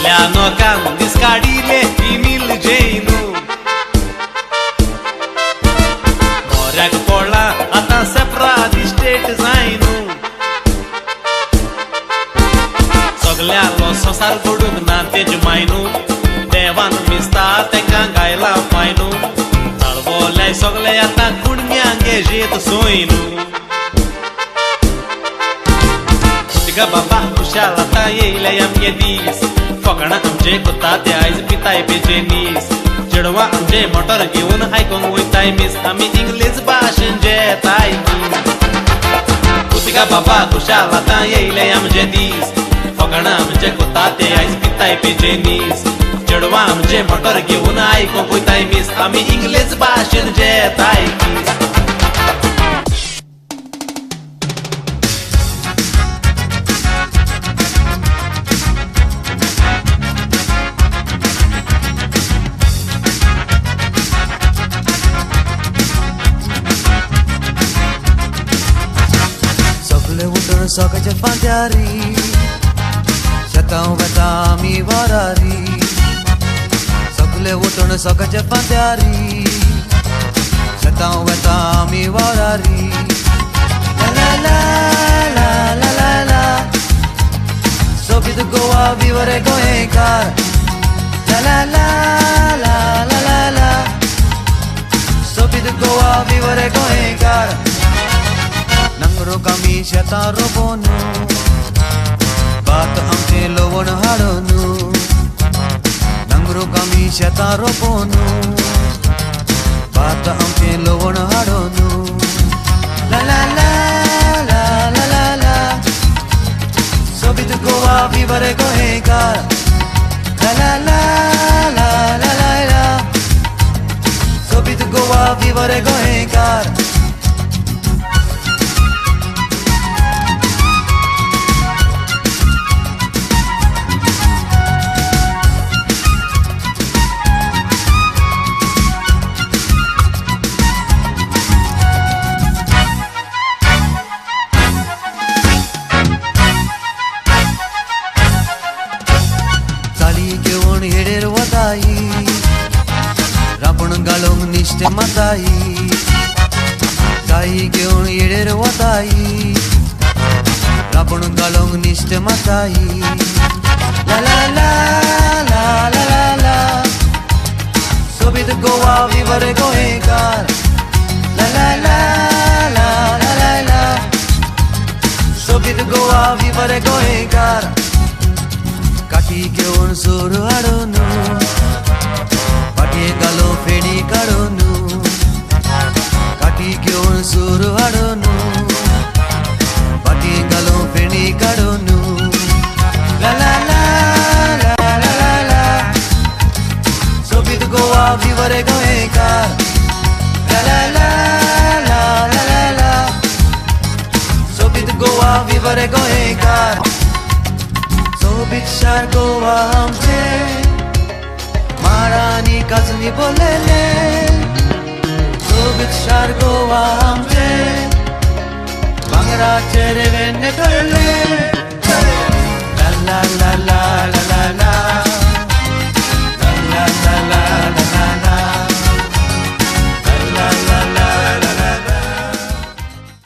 सगल्या लोकांक दिसकाडिले ईमेल जेयनू मोऱ्याक पडला आतां सेपराट स्टेट जायनू सगल्यालो संसार घडूंक ना तेजे मायनू देवान मिसता तेंकां गायला फायनू तळवले सगळे आतां कुणग्यांक गेजेत सोयनू तिगा बाबा खुशाल आतां येयले आमगे दीस फकाणां आमचे कोता ते आयज पिताय बेचे नीस चेडवां आमचे मोटर घेवन आयकोंक वयताय मिस आमी इंग्लीश भाशेन जेताय तिगा बाबा खुशाल आतां येयले आमचे दीस फकाणां आमचे कोता ते आयज पिताय बेचे नीस चेडवां आमचे मोटर घेवन आयकोंक वयताय मिस आमी इंग्लीश भाशेन जेताय सकाळच्या फांद्यारी शेतां वेता आमी वरारी सगळे उठून सकाळच्या फांद्यारी शेतां वेता आमी वरारी ला ला ला ला ला ला सोबीत गोवा विवरे गोंयकार ला ला ला ला ला ला ला सोबीत गोवा विवरे गोंयकार नंगरो कामी शेतां रोपोनू भात आमचे लवण हाडोनू नंगरो कामी शेतां रोपोनू भात आमचे लवण हाडोनू ला ला ला ला ला ला ला सोबीत गोवा विवरे गोंयकार ला ला ला ला ला ला ला सोबीत गोवा विवरे गोंयकार हेडेर वताई रापण घालूंक निश्टे माताई गाई घेवन हेडेर वताई रापण घालूंक निश्टे माताई ला ला ला ला ला ला ला सोबीत गोवा विवरे गोंयकार ला ला ला ला ला ला ला सोबीत गोवा विवरे गोंयकार काठी घेवन सूर हाडोनू पाटये घालो फेणी काडोनू काठी घेवन सूर हाडोनू पाटये घालो फेणी काडोनू ला ला ला ला ला ला ला सोबीत गोवा विवरे गोंयकार ला ला ला ला ला ला ला सोबीत गोवा विवरे गोंयकार सोबीत शार गोवा आमचे मारानी काजनी बोलेले सोबीत शार गोवा आमचे भांगराचे रेवेन्ने धरले ला ला ला